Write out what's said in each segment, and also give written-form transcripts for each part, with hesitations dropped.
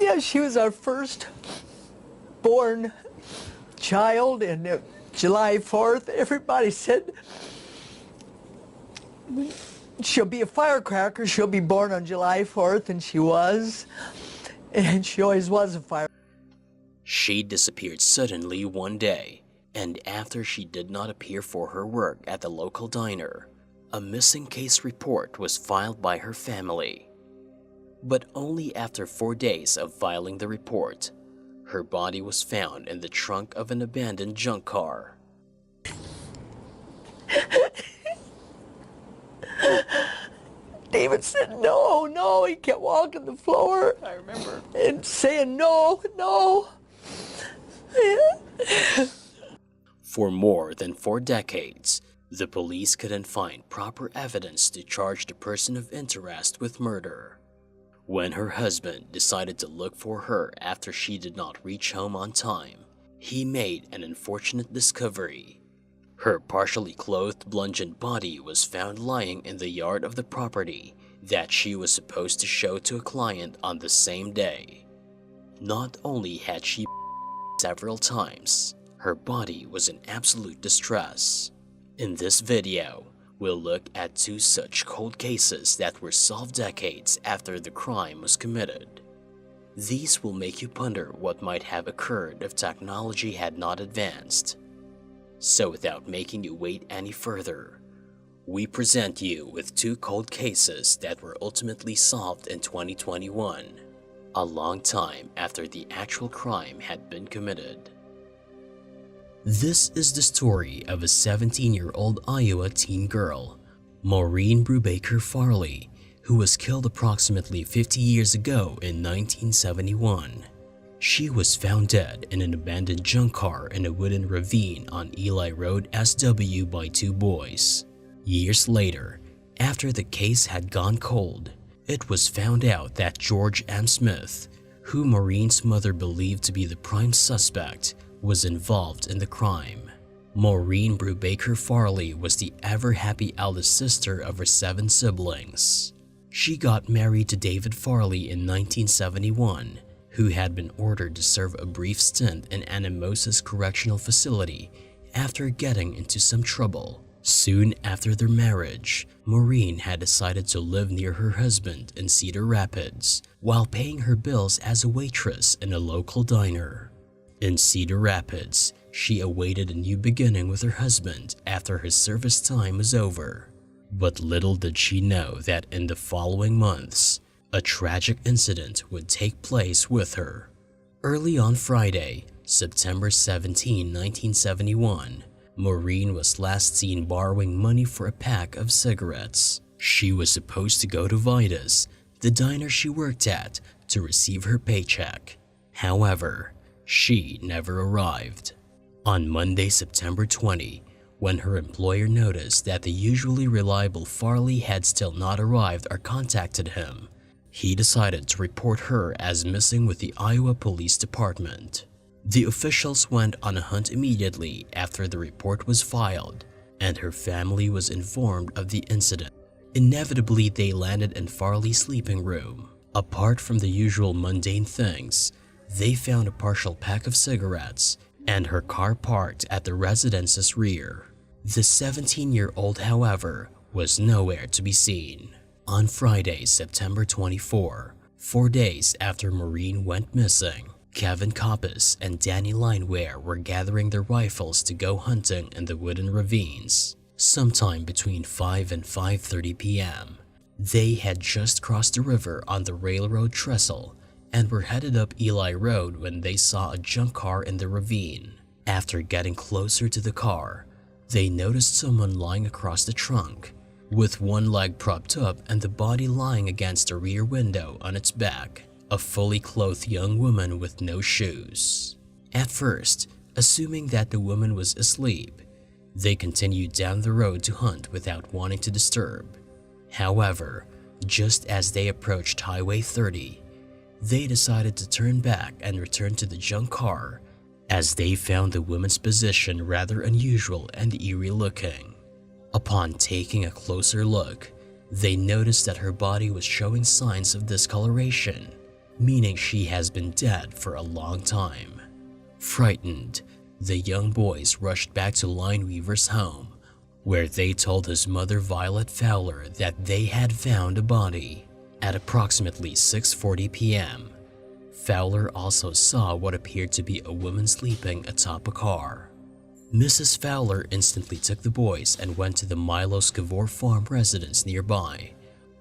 Yeah, she was our first born child, and July 4th, everybody said she'll be a firecracker, she'll be born on July 4th, and she was, and she always was a firecracker. She disappeared suddenly one day, and after she did not appear for her work at the local diner, a missing case report was filed by her family. But only after 4 days of filing the report, her body was found in the trunk of an abandoned junk car. David said, no, no, he kept walking the floor. I remember. And saying, no, no. For more than 4 decades, the police couldn't find proper evidence to charge the person of interest with murder. When her husband decided to look for her after she did not reach home on time, he made an unfortunate discovery. Her partially clothed, bludgeoned body was found lying in the yard of the property that she was supposed to show to a client on the same day. Not only had she several times, her body was in absolute distress. In this video, we'll look at 2 such cold cases that were solved decades after the crime was committed. These will make you ponder what might have occurred if technology had not advanced. So without making you wait any further, we present you with 2 cold cases that were ultimately solved in 2021, a long time after the actual crime had been committed. This is the story of a 17-year-old Iowa teen girl, Maureen Brubaker-Farley, who was killed approximately 50 years ago in 1971. She was found dead in an abandoned junk car in a wooden ravine on Ely Road SW by 2 boys. Years later, after the case had gone cold, it was found out that George M. Smith, who Maureen's mother believed to be the prime suspect, was involved in the crime. Maureen Brubaker-Farley was the ever-happy eldest sister of her 7 siblings. She got married to David Farley in 1971, who had been ordered to serve a brief stint in Anamosa's correctional facility after getting into some trouble. Soon after their marriage, Maureen had decided to live near her husband in Cedar Rapids while paying her bills as a waitress in a local diner. In Cedar Rapids, she awaited a new beginning with her husband after his service time was over. But little did she know that in the following months, a tragic incident would take place with her. Early on Friday, September 17, 1971, Maureen was last seen borrowing money for a pack of cigarettes. She was supposed to go to Vida's, the diner she worked at, to receive her paycheck. However, she never arrived. On Monday, September 20, when her employer noticed that the usually reliable Farley had still not arrived or contacted him, he decided to report her as missing with the Iowa Police Department. The officials went on a hunt immediately after the report was filed, and her family was informed of the incident. Inevitably, they landed in Farley's sleeping room. Apart from the usual mundane things, they found a partial pack of cigarettes and her car parked at the residence's rear. The 17-year-old, however, was nowhere to be seen. On Friday, September 24, 4 days after Maureen went missing, Kevin Coppice and Danny Lineware were gathering their rifles to go hunting in the wooden ravines. Sometime between 5 and 5:30 p.m., they had just crossed the river on the railroad trestle and were headed up Ely Road when they saw a junk car in the ravine. After getting closer to the car, they noticed someone lying across the trunk, with one leg propped up and the body lying against a rear window on its back, a fully clothed young woman with no shoes. At first, assuming that the woman was asleep, they continued down the road to hunt without wanting to disturb. However, just as they approached Highway 30, they decided to turn back and return to the junk car, as they found the woman's position rather unusual and eerie looking. Upon taking a closer look, they noticed that her body was showing signs of discoloration. meaning she has been dead for a long time. Frightened, the young boys rushed back to Lineweaver's home, where they told his mother Violet Fowler that they had found a body. At approximately 6:40 p.m., Fowler also saw what appeared to be a woman sleeping atop a car. Mrs. Fowler instantly took the boys and went to the Milo Scavor farm residence nearby,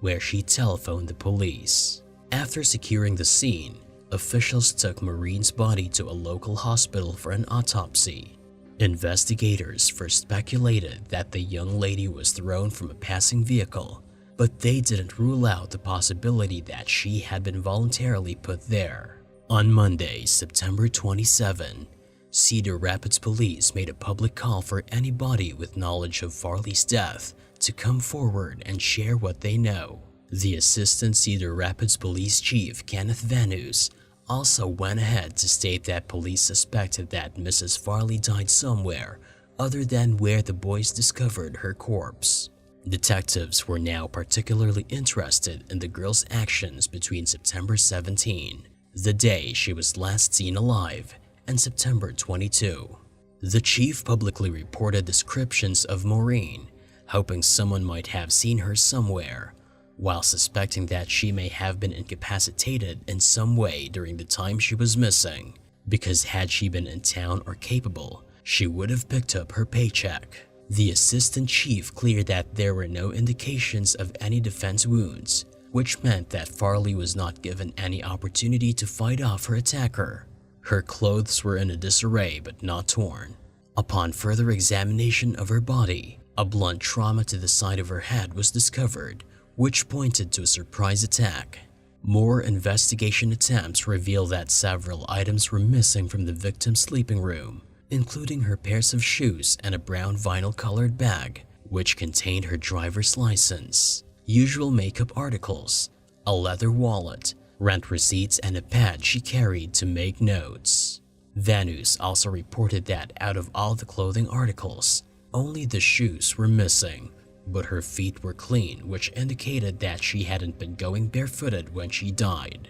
where she telephoned the police. After securing the scene, officials took Maureen's body to a local hospital for an autopsy. Investigators first speculated that the young lady was thrown from a passing vehicle, but they didn't rule out the possibility that she had been voluntarily put there. On Monday, September 27, Cedar Rapids police made a public call for anybody with knowledge of Farley's death to come forward and share what they know. The Assistant Cedar Rapids Police Chief, Kenneth Vanus, also went ahead to state that police suspected that Mrs. Farley died somewhere other than where the boys discovered her corpse. Detectives were now particularly interested in the girl's actions between September 17, the day she was last seen alive, and September 22. The chief publicly reported descriptions of Maureen, hoping someone might have seen her somewhere, while suspecting that she may have been incapacitated in some way during the time she was missing, because had she been in town or capable, she would have picked up her paycheck. The assistant chief cleared that there were no indications of any defense wounds, which meant that Farley was not given any opportunity to fight off her attacker. Her clothes were in a disarray but not torn. Upon further examination of her body, a blunt trauma to the side of her head was discovered, which pointed to a surprise attack. More investigation attempts reveal that several items were missing from the victim's sleeping room, including her pairs of shoes and a brown vinyl-colored bag, which contained her driver's license, usual makeup articles, a leather wallet, rent receipts, and a pad she carried to make notes. Vanus also reported that out of all the clothing articles, only the shoes were missing, but her feet were clean, which indicated that she hadn't been going barefooted when she died.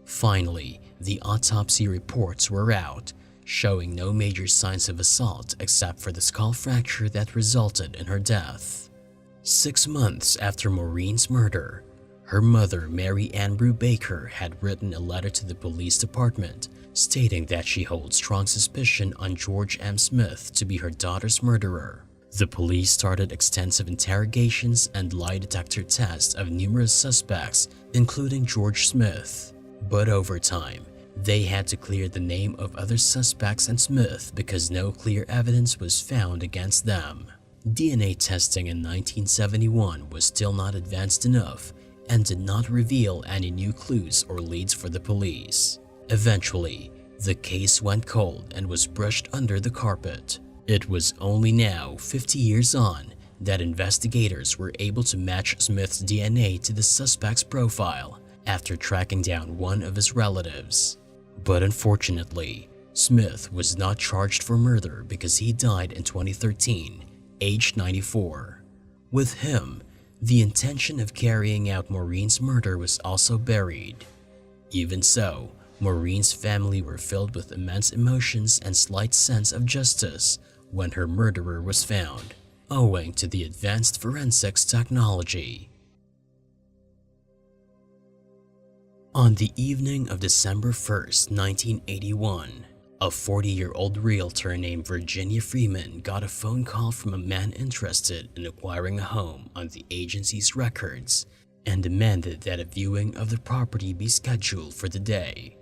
Finally, the autopsy reports were out, showing no major signs of assault except for the skull fracture that resulted in her death. 6 months after Maureen's murder, her mother, Mary Ann Brubaker, had written a letter to the police department stating that she holds strong suspicion on George M. Smith to be her daughter's murderer. The police started extensive interrogations and lie detector tests of numerous suspects, including George Smith. But over time, they had to clear the name of other suspects and Smith because no clear evidence was found against them. DNA testing in 1971 was still not advanced enough and did not reveal any new clues or leads for the police. Eventually, the case went cold and was brushed under the carpet. It was only now, 50 years on, that investigators were able to match Smith's DNA to the suspect's profile after tracking down one of his relatives. But unfortunately, Smith was not charged for murder because he died in 2013, aged 94. With him, the intention of carrying out Maureen's murder was also buried. Even so, Maureen's family were filled with immense emotions and slight sense of justice when her murderer was found, owing to the advanced forensics technology. On the evening of December 1st, 1981, a 40-year-old realtor named Virginia Freeman got a phone call from a man interested in acquiring a home on the agency's records and demanded that a viewing of the property be scheduled for the day.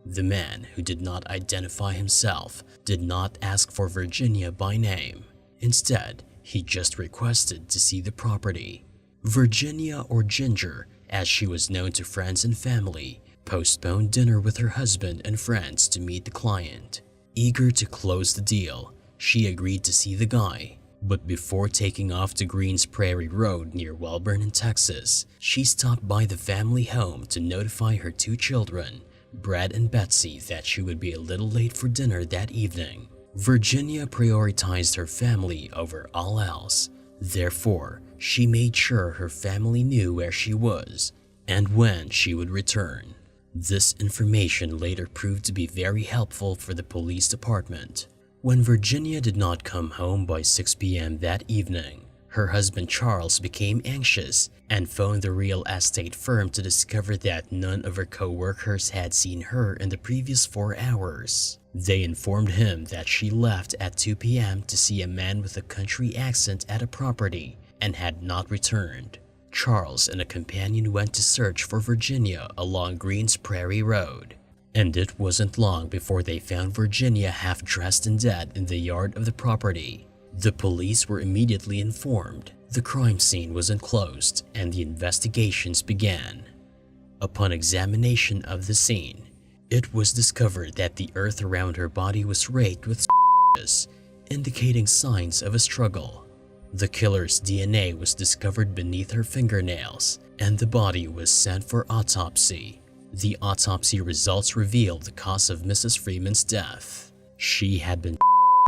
The man, who did not identify himself, did not ask for Virginia by name. Instead, he just requested to see the property. Virginia, or Ginger, as she was known to friends and family, postponed dinner with her husband and friends to meet the client. Eager to close the deal, she agreed to see the guy. But before taking off to Greens Prairie Road near Welborn in Texas, she stopped by the family home to notify her 2 children, Brad and Betsy, that she would be a little late for dinner that evening. Virginia prioritized her family over all else. Therefore, she made sure her family knew where she was and when she would return. This information later proved to be very helpful for the police department. When Virginia did not come home by 6 p.m. that evening, her husband Charles became anxious and phoned the real estate firm to discover that none of her co-workers had seen her in the previous 4 hours. They informed him that she left at 2 p.m. to see a man with a country accent at a property and had not returned. Charles and a companion went to search for Virginia along Greens Prairie Road, and it wasn't long before they found Virginia half dressed and dead in the yard of the property. The police were immediately informed. The crime scene was enclosed and the investigations began. Upon examination of the scene, it was discovered that the earth around her body was raked with scratches, indicating signs of a struggle. The killer's DNA was discovered beneath her fingernails, and the body was sent for autopsy. The autopsy results revealed the cause of Mrs. Freeman's death. She had been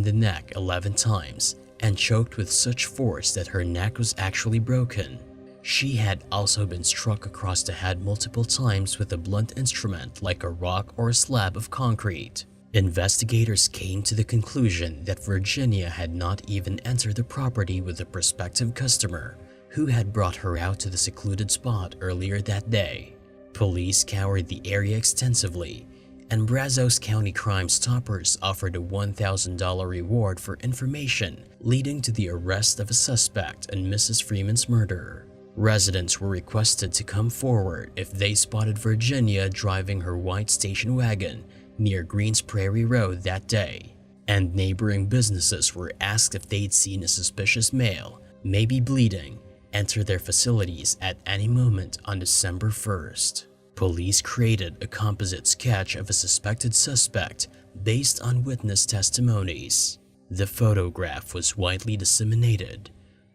in the neck 11 times and choked with such force that her neck was actually broken. She had also been struck across the head multiple times with a blunt instrument like a rock or a slab of concrete. Investigators came to the conclusion that Virginia had not even entered the property with a prospective customer who had brought her out to the secluded spot earlier that day. Police scoured the area extensively, and Brazos County Crime Stoppers offered a $1,000 reward for information leading to the arrest of a suspect in Mrs. Freeman's murder. Residents were requested to come forward if they spotted Virginia driving her white station wagon near Greens Prairie Road that day, and neighboring businesses were asked if they'd seen a suspicious male, maybe bleeding, enter their facilities at any moment on December 1st. Police created a composite sketch of a suspected suspect based on witness testimonies. The photograph was widely disseminated,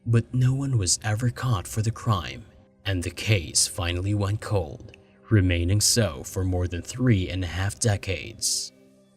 but no one was ever caught for the crime, and the case finally went cold, remaining so for more than 3.5 decades.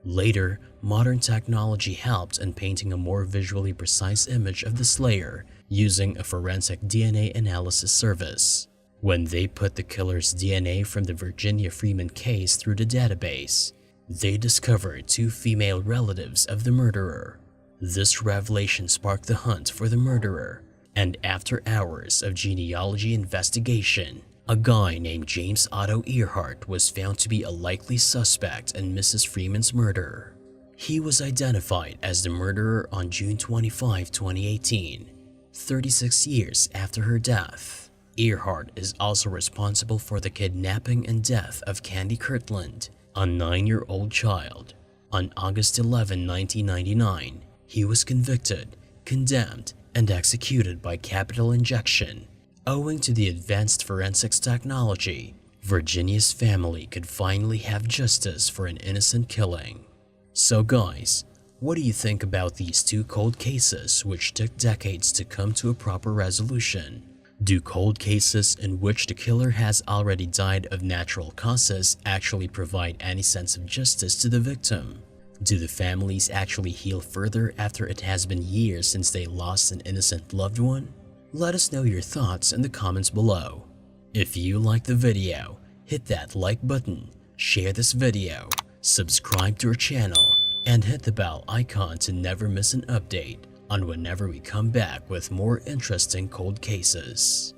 Later, modern technology helped in painting a more visually precise image of the slayer using a forensic DNA analysis service. When they put the killer's DNA from the Virginia Freeman case through the database, they discovered 2 female relatives of the murderer. This revelation sparked the hunt for the murderer, and after hours of genealogy investigation, a guy named James Otto Earhart was found to be a likely suspect in Mrs. Freeman's murder. He was identified as the murderer on June 25, 2018, 36 years after her death. Earhart is also responsible for the kidnapping and death of Candy Kirtland, a 9-year-old child. On August 11, 1999, he was convicted, condemned, and executed by capital injection. Owing to the advanced forensics technology, Virginia's family could finally have justice for an innocent killing. So guys, what do you think about these 2 cold cases which took decades to come to a proper resolution? Do cold cases in which the killer has already died of natural causes actually provide any sense of justice to the victim? Do the families actually heal further after it has been years since they lost an innocent loved one? Let us know your thoughts in the comments below. If you liked the video, hit that like button, share this video, subscribe to our channel, and hit the bell icon to never miss an update on whenever we come back with more interesting cold cases.